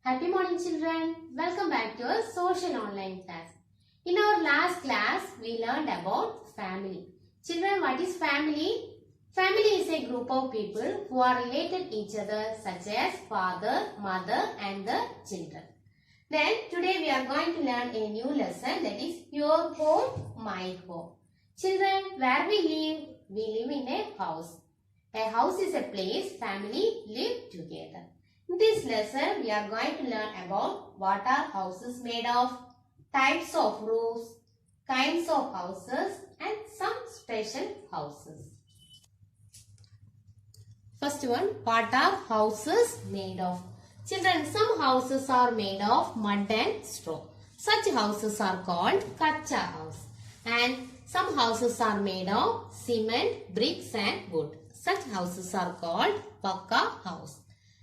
Happy morning children. Welcome back to our social online class. In our last class, we learned about family. Children, what is family? Family is a group of people who are related each other such as father, mother and the children. Then today we are going to learn a new lesson, that is your home, my home. Children, where we live? We live in a house. A house is a place family live together. In this lesson, we are going to learn about what are houses made of, types of roofs, kinds of houses and some special houses. First one, what are houses made of? Children, some houses are made of mud and straw. Such houses are called kacha house. And some houses are made of cement, bricks and wood. Such houses are called pakka house.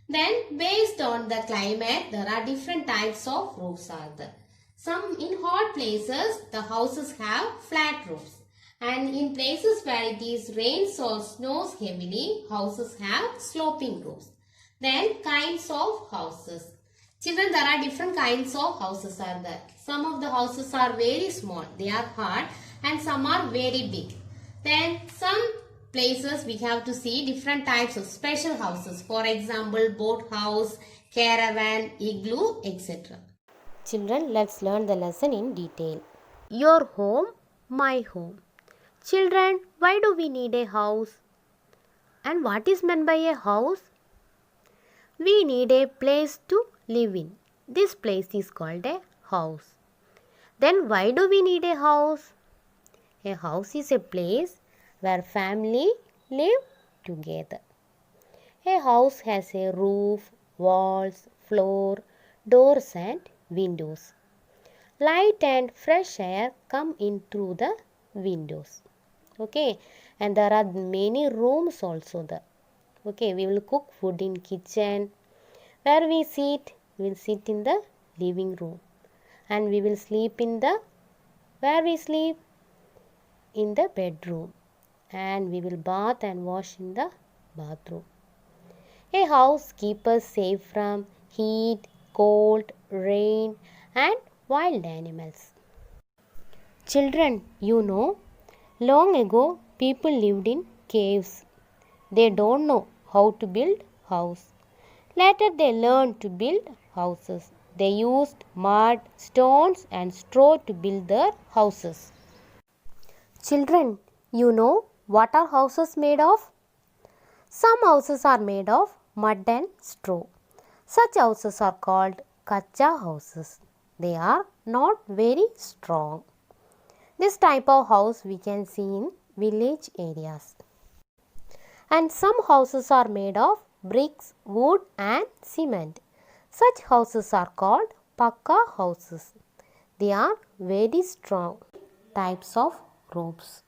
Then based on the climate, there are different types of roofs are there. Some in hot places, the houses have flat roofs. And in places where it is rains or snows heavily, houses have sloping roofs. Then kinds of houses. Children, there are different kinds of houses are there. Some of the houses are very small, they are hard, and some are very big. Then some places we have to see different types of special houses. For example, boat house, caravan, igloo, etc. Children, let's learn the lesson in detail. Your home, my home. Children, why do we need a house? And what is meant by a house? We need a place to live in. This place is called a house. Then why do we need a house? A house is a place where family live together. A house has a roof, walls, floor, doors and windows. Light and fresh air come in through the windows. Okay, and there are many rooms also there. Okay, we will cook food in kitchen. Where we will sit in the living room. And we will sleep in the, where we sleep? In the bedroom. And we will bath and wash in the bathroom. A house keeps us safe from heat, cold, rain and wild animals. Children, you know, long ago people lived in caves. They don't know how to build house. Later they learned to build houses. They used mud, stones and straw to build their houses. Children, you know what are houses made of? Some houses are made of mud and straw. Such houses are called kacha houses. They are not very strong. This type of house we can see in village areas. And some houses are made of bricks, wood and cement. Such houses are called pakka houses. They are very strong types of roofs.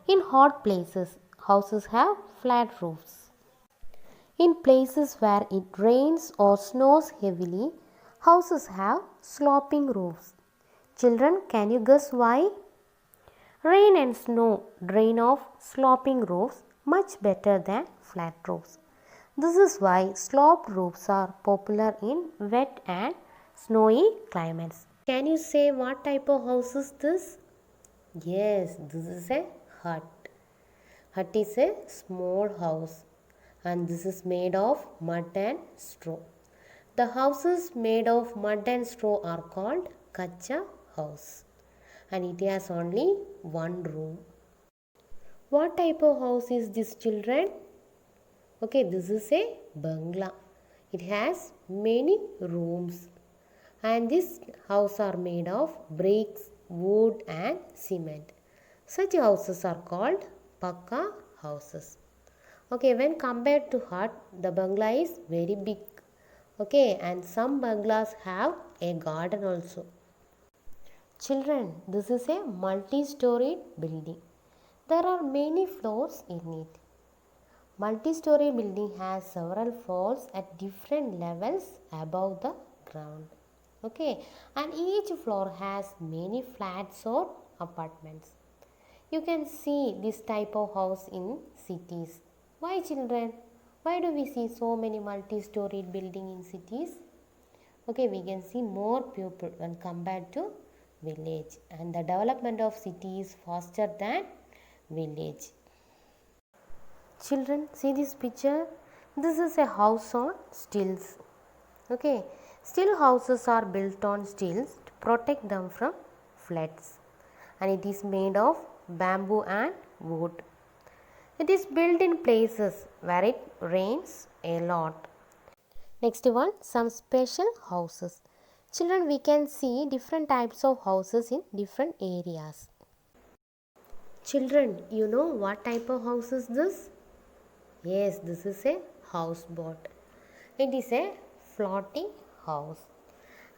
In hot places, houses have flat roofs. In places where it rains or snows heavily, houses have sloping roofs. Children, can you guess why? Rain and snow drain off sloping roofs much better than flat roofs. This is why sloped roofs are popular in wet and snowy climates. Can you say what type of house is this? Yes, this is a hut. Hut is a small house and this is made of mud and straw. The houses made of mud and straw are called kacha house and it has only one room. What type of house is this, children? Okay, this is a bungalow. It has many rooms and this house are made of bricks, wood and cement. Such houses are called pakka houses. Okay, when compared to hut, the bungalow is very big. Okay, and some bungalows have a garden also. Children, this is a multi-storied building. There are many floors in it. Multi-story building has several floors at different levels above the ground. Okay, and each floor has many flats or apartments. You can see this type of house in cities. Why, children? Why do we see so many multi-storied buildings in cities? Okay, we can see more people when compared to village, and the development of city is faster than village. Children, see this picture. This is a house on stilts. Okay, still houses are built on stilts to protect them from floods, and it is made of bamboo and wood. It is built in places where it rains a lot. Next one, some special houses. Children, we can see different types of houses in different areas. Children, you know what type of house is this? Yes, this is a houseboat. It is a floating house.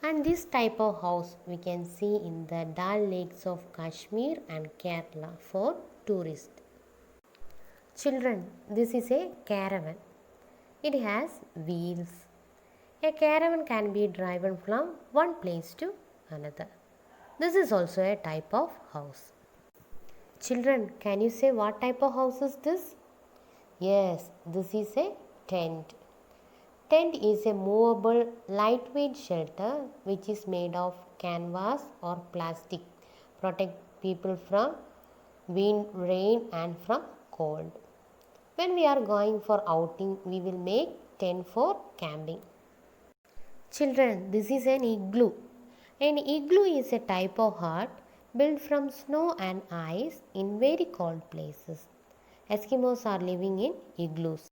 And this type of house we can see in the Dal lakes of Kashmir and Kerala for tourists. Children, this is a caravan. It has wheels. A caravan can be driven from one place to another. This is also a type of house. Children, can you say what type of house is this? Yes, this is a tent. Tent is a movable, lightweight shelter which is made of canvas or plastic. Protect people from wind, rain and from cold. When we are going for outing, we will make tent for camping. Children, this is an igloo. An igloo is a type of hut built from snow and ice in very cold places. Eskimos are living in igloos.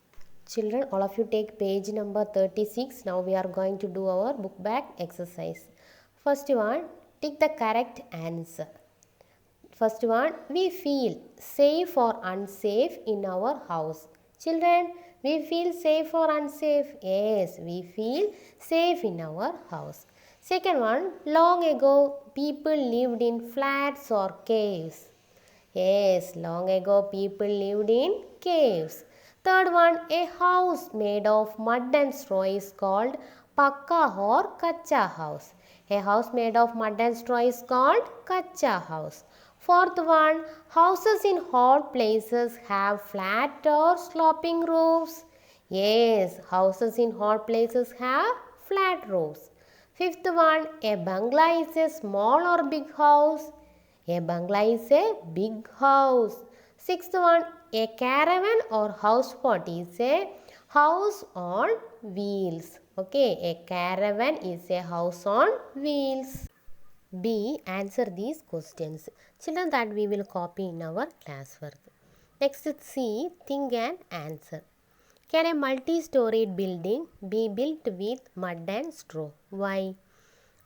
Children, all of you take page number 36. Now we are going to do our book back exercise. First one, tick the correct answer. First one, we feel safe or unsafe in our house. Children, we feel safe or unsafe? Yes, we feel safe in our house. Second one, long ago people lived in flats or caves. Yes, long ago people lived in caves. Third one, a house made of mud and straw is called pakka or kacha house. A house made of mud and straw is called kacha house. Fourth one, houses in hot places have flat or sloping roofs. Yes, houses in hot places have flat roofs. Fifth one, a bungalow is a small or big house. A bungalow is a big house. Sixth one, a caravan or houseboat is a house on wheels. Okay, a caravan is a house on wheels. B. Answer these questions. Children, that we will copy in our classwork. Next, C. Think and answer. Can a multi-storied building be built with mud and straw? Why?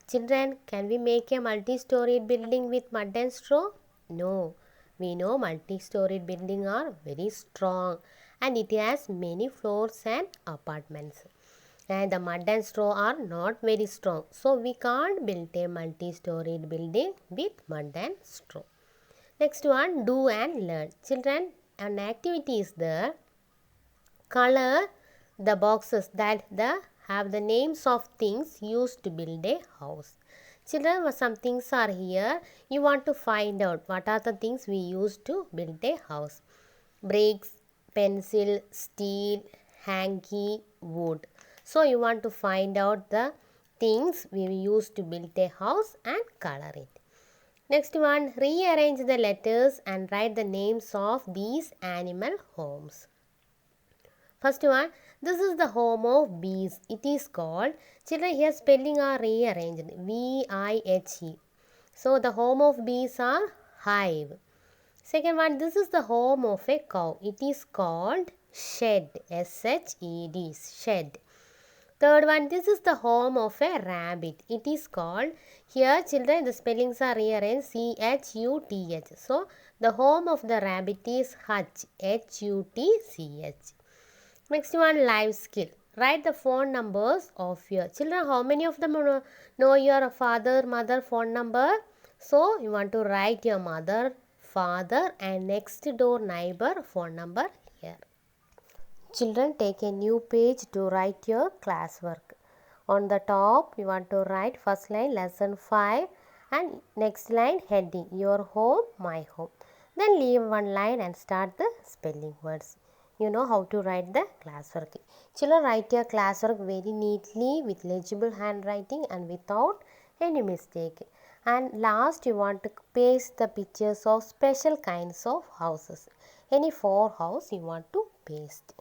Children, can we make a multi-storied building with mud and straw? No. We know multi-storied buildings are very strong and it has many floors and apartments. And the mud and straw are not very strong. So we can't build a multi-storied building with mud and straw. Next one, do and learn. Children, an activity is there. Color the boxes that have the names of things used to build a house. Children, some things are here. You want to find out what are the things we use to build a house. Bricks, pencil, steel, hanky, wood. So you want to find out the things we use to build a house and color it. Next one, rearrange the letters and write the names of these animal homes. First one, this is the home of bees. It is called, children here spelling are rearranged, V-I-H-E. So the home of bees are hive. Second one, this is the home of a cow. It is called shed, S-H-E-D, shed. Third one, this is the home of a rabbit. It is called, here children the spellings are rearranged, C-H-U-T-H. So the home of the rabbit is hutch, H-U-T-C-H. Next one, life skill. Write the phone numbers of your children. How many of them know your father, mother phone number? So you want to write your mother, father and next door neighbor phone number here. Children, take a new page to write your classwork. On the top, you want to write first line lesson 5 and next line heading your home, my home. Then leave one line and start the spelling words. you know how to write the classwork. Children, write your classwork very neatly with legible handwriting and without any mistake. And last, you want to paste the pictures of special kinds of houses. Any 4 house you want to paste.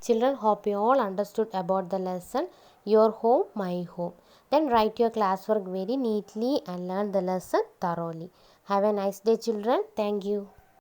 Children, hope you all understood about the lesson Your Home, My Home. Then write your classwork very neatly and learn the lesson thoroughly. Have a nice day, children. Thank you.